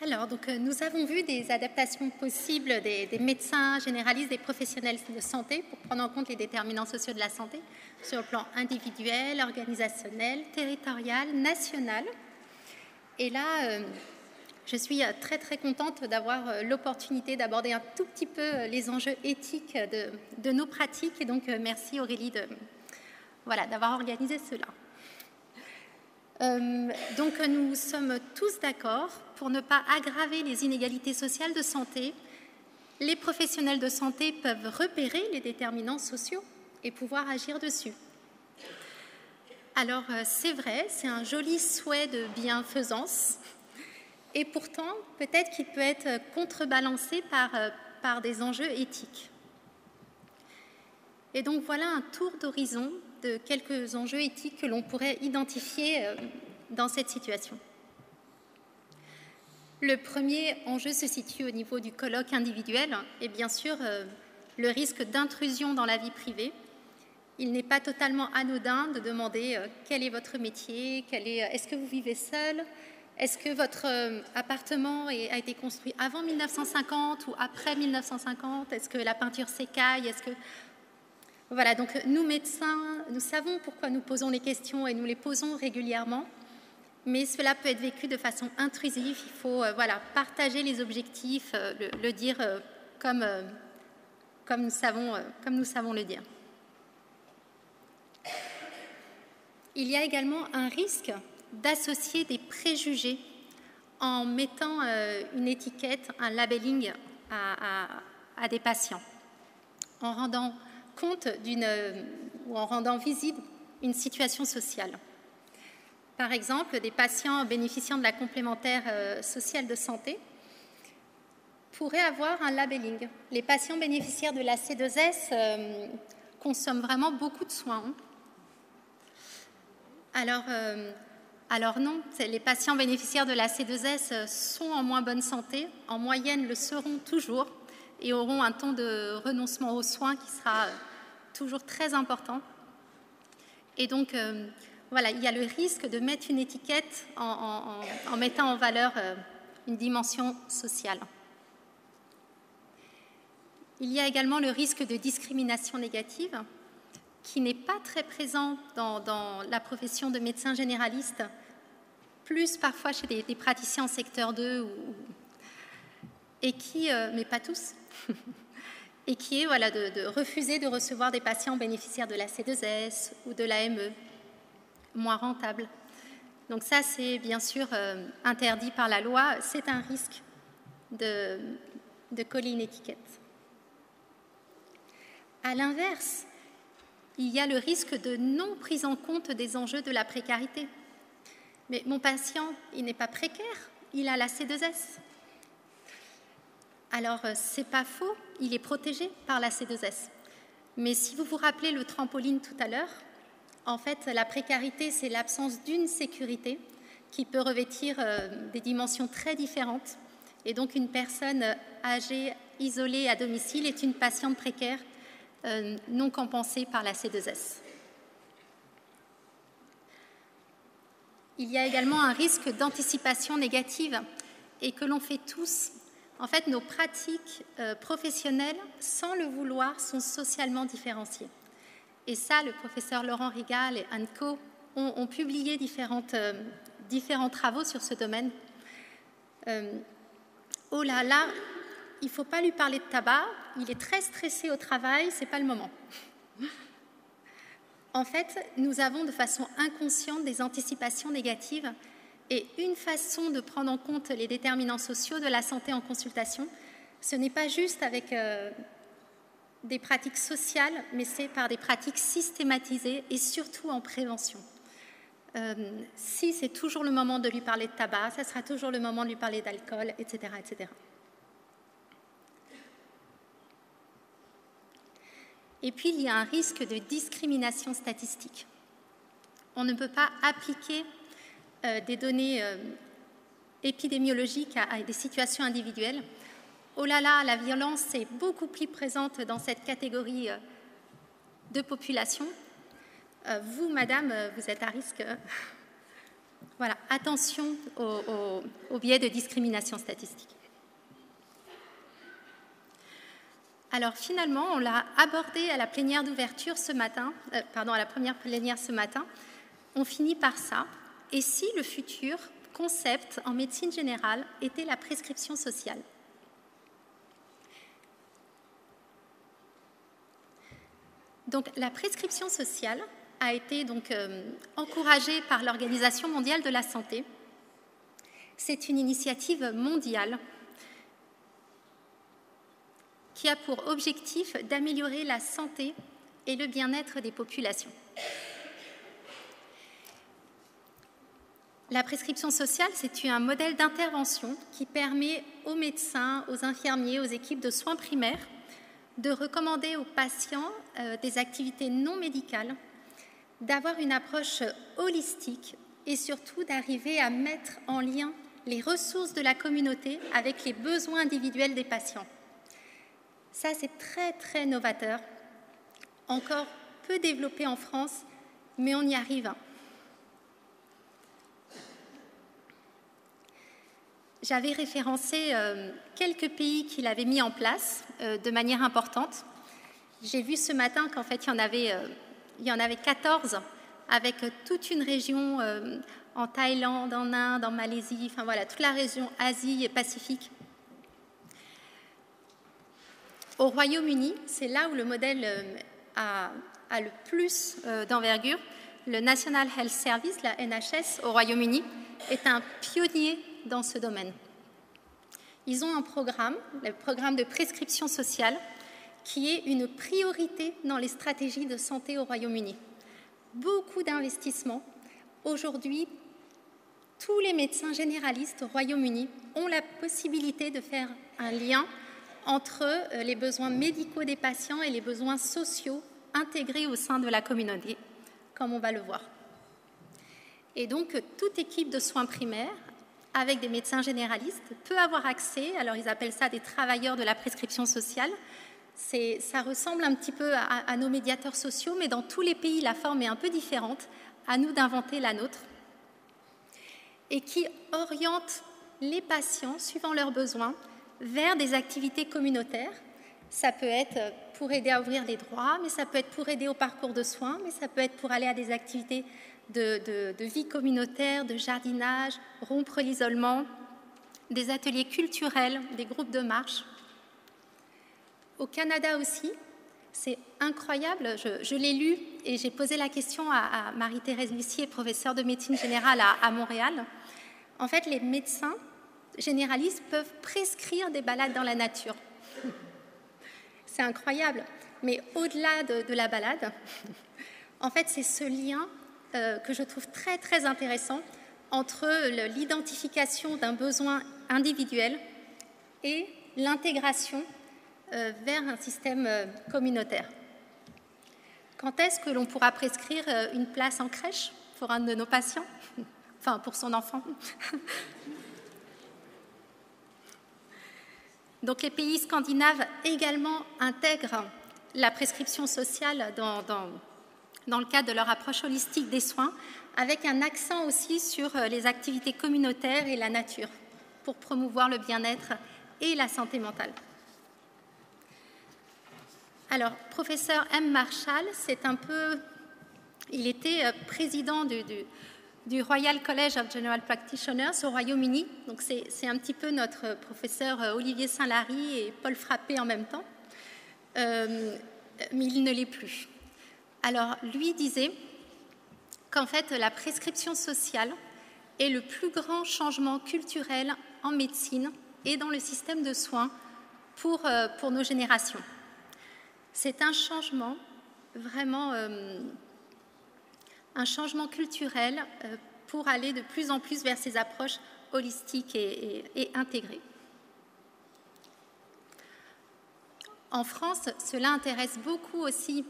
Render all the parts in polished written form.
Alors, nous avons vu des adaptations possibles des médecins généralistes, des professionnels de santé pour prendre en compte les déterminants sociaux de la santé sur le plan individuel, organisationnel, territorial, national. Et là, je suis très très contente d'avoir l'opportunité d'aborder un tout petit peu les enjeux éthiques de nos pratiques. Et donc, merci Aurélie d'avoir organisé cela. Donc nous sommes tous d'accord pour ne pas aggraver les inégalités sociales de santé. Les professionnels de santé peuvent repérer les déterminants sociaux et pouvoir agir dessus. Alors c'est vrai, c'est un joli souhait de bienfaisance et pourtant peut-être qu'il peut être contrebalancé par des enjeux éthiques. Et donc voilà un tour d'horizon de quelques enjeux éthiques que l'on pourrait identifier dans cette situation. Le premier enjeu se situe au niveau du colloque individuel et bien sûr le risque d'intrusion dans la vie privée. Il n'est pas totalement anodin de demander quel est votre métier, est-ce que vous vivez seul, est-ce que votre appartement a été construit avant 1950 ou après 1950, est-ce que la peinture s'écaille, Voilà, donc nous médecins, nous savons pourquoi nous posons les questions et nous les posons régulièrement, mais cela peut être vécu de façon intrusive. Il faut partager les objectifs, le dire comme nous savons le dire. Il y a également un risque d'associer des préjugés en mettant une étiquette, un labeling à des patients, en rendant compte ou en rendant visible une situation sociale. Par exemple, des patients bénéficiant de la complémentaire sociale de santé pourraient avoir un labeling. Les patients bénéficiaires de la C2S consomment vraiment beaucoup de soins. Alors non, les patients bénéficiaires de la C2S sont en moins bonne santé, en moyenne le seront toujours, et auront un taux de renoncement aux soins qui sera toujours très important. Et donc, il y a le risque de mettre une étiquette en mettant en valeur une dimension sociale. Il y a également le risque de discrimination négative qui n'est pas très présent dans la profession de médecin généraliste, plus parfois chez des praticiens en secteur 2, mais pas tous, et qui est de refuser de recevoir des patients bénéficiaires de la C2S ou de l'AME, moins rentables. Donc ça, c'est bien sûr interdit par la loi, c'est un risque de coller une étiquette. À l'inverse, il y a le risque de non prise en compte des enjeux de la précarité. Mais mon patient, il n'est pas précaire, il a la C2S. Alors, c'est pas faux, il est protégé par la C2S. Mais si vous vous rappelez le trampoline tout à l'heure, en fait, la précarité, c'est l'absence d'une sécurité qui peut revêtir des dimensions très différentes. Et donc, une personne âgée, isolée à domicile est une patiente précaire non compensée par la C2S. Il y a également un risque d'anticipation négative et que l'on fait tous. En fait, nos pratiques professionnelles, sans le vouloir, sont socialement différenciées. Et ça, le professeur Laurent Rigal et co. ont publié différents travaux sur ce domaine. Oh là là, il ne faut pas lui parler de tabac, il est très stressé au travail, ce n'est pas le moment. En fait, nous avons de façon inconsciente des anticipations négatives et une façon de prendre en compte les déterminants sociaux de la santé en consultation, ce n'est pas juste avec des pratiques sociales, mais c'est par des pratiques systématisées et surtout en prévention. Si c'est toujours le moment de lui parler de tabac, ça sera toujours le moment de lui parler d'alcool, etc., etc. Et puis, il y a un risque de discrimination statistique. On ne peut pas appliquer des données épidémiologiques à des situations individuelles. Oh là là, la violence est beaucoup plus présente dans cette catégorie de population. Vous, madame, vous êtes à risque. voilà, attention au biais de discrimination statistique. Alors finalement, on l'a abordé à la plénière d'ouverture ce matin, à la première plénière ce matin. On finit par ça. Et si le futur concept en médecine générale était la prescription sociale? Donc la prescription sociale a été donc encouragée par l'Organisation mondiale de la santé. C'est une initiative mondiale qui a pour objectif d'améliorer la santé et le bien-être des populations. La prescription sociale, c'est un modèle d'intervention qui permet aux médecins, aux infirmiers, aux équipes de soins primaires de recommander aux patients des activités non médicales, d'avoir une approche holistique et surtout d'arriver à mettre en lien les ressources de la communauté avec les besoins individuels des patients. Ça, c'est très, très novateur, encore peu développé en France, mais on y arrive. J'avais référencé quelques pays qui l'avaient mis en place de manière importante. J'ai vu ce matin qu'en fait, il y en avait 14 avec toute une région en Thaïlande, en Inde, en Malaisie, enfin voilà, toute la région Asie et Pacifique. Au Royaume-Uni, c'est là où le modèle a le plus d'envergure. Le National Health Service, la NHS, au Royaume-Uni, est un pionnier dans ce domaine. Ils ont un programme, le programme de prescription sociale, qui est une priorité dans les stratégies de santé au Royaume-Uni. Beaucoup d'investissements. Aujourd'hui, tous les médecins généralistes au Royaume-Uni ont la possibilité de faire un lien entre les besoins médicaux des patients et les besoins sociaux intégrés au sein de la communauté, comme on va le voir. Et donc, toute équipe de soins primaires, avec des médecins généralistes, peut avoir accès, alors ils appellent ça des travailleurs de la prescription sociale. Ça ressemble un petit peu à nos médiateurs sociaux, mais dans tous les pays, la forme est un peu différente. À nous d'inventer la nôtre. Et qui oriente les patients, suivant leurs besoins, vers des activités communautaires. Ça peut être pour aider à ouvrir les droits, mais ça peut être pour aider au parcours de soins, mais ça peut être pour aller à des activités de vie communautaire, de jardinage, rompre l'isolement, des ateliers culturels, des groupes de marche. Au Canada aussi, c'est incroyable, je l'ai lu et j'ai posé la question à Marie-Thérèse Lucier, professeure de médecine générale à Montréal. En fait, les médecins généralistes peuvent prescrire des balades dans la nature. C'est incroyable, mais au-delà de la balade, en fait, c'est ce lien que je trouve très, très intéressant entre l'identification d'un besoin individuel et l'intégration vers un système communautaire. Quand est-ce que l'on pourra prescrire une place en crèche pour un de nos patients? Enfin, pour son enfant. Donc les pays scandinaves également intègrent la prescription sociale dans le cadre de leur approche holistique des soins, avec un accent aussi sur les activités communautaires et la nature, pour promouvoir le bien-être et la santé mentale. Alors, professeur M. Marshall, il était président du Royal College of General Practitioners au Royaume-Uni. Donc, c'est un petit peu notre professeur Olivier Saint-Lary et Paul Frappé en même temps. Mais il ne l'est plus. Alors, lui disait qu'en fait, la prescription sociale est le plus grand changement culturel en médecine et dans le système de soins pour nos générations. C'est un changement, vraiment un changement culturel pour aller de plus en plus vers ces approches holistiques et intégrées. En France, cela intéresse beaucoup aussi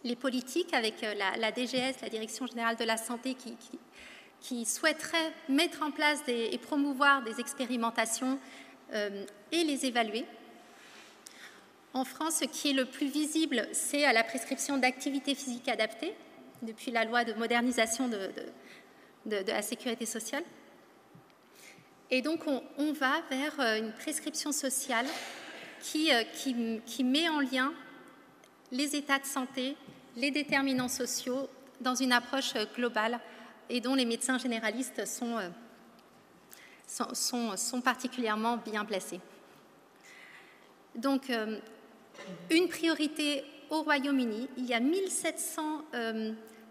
les politiques avec la DGS, la Direction générale de la santé, qui souhaiterait mettre en place et promouvoir des expérimentations et les évaluer. En France, ce qui est le plus visible, c'est la prescription d'activité physique adaptée, depuis la loi de modernisation de la sécurité sociale. Et donc, on va vers une prescription sociale qui met en lien les états de santé, les déterminants sociaux dans une approche globale et dont les médecins généralistes sont particulièrement bien placés. Donc, une priorité au Royaume-Uni, il y a 1700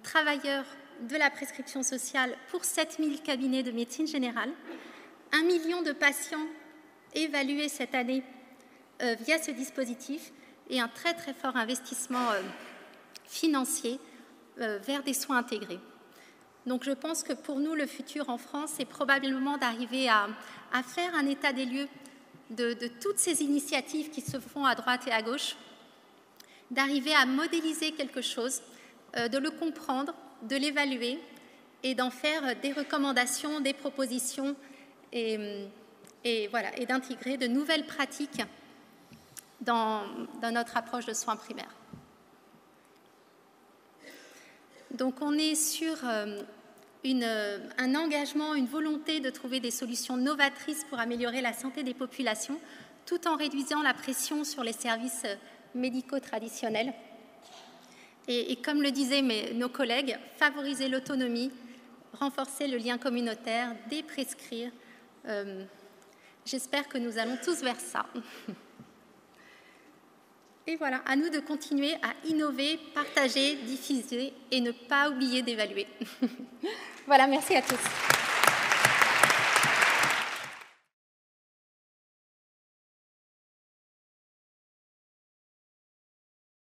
travailleurs de la prescription sociale pour 7000 cabinets de médecine générale, 1 million de patients évalués cette année via ce dispositif et un très très fort investissement financier vers des soins intégrés. Donc je pense que pour nous, le futur en France, c'est probablement d'arriver à faire un état des lieux de toutes ces initiatives qui se font à droite et à gauche, d'arriver à modéliser quelque chose, de le comprendre, de l'évaluer et d'en faire des recommandations, des propositions et d'intégrer de nouvelles pratiques dans notre approche de soins primaires. Donc on est sur un engagement, une volonté de trouver des solutions novatrices pour améliorer la santé des populations, tout en réduisant la pression sur les services médicaux traditionnels. Et comme le disaient nos collègues, favoriser l'autonomie, renforcer le lien communautaire, déprescrire. J'espère que nous allons tous vers ça. Et voilà, à nous de continuer à innover, partager, diffuser et ne pas oublier d'évaluer. Voilà, merci à tous.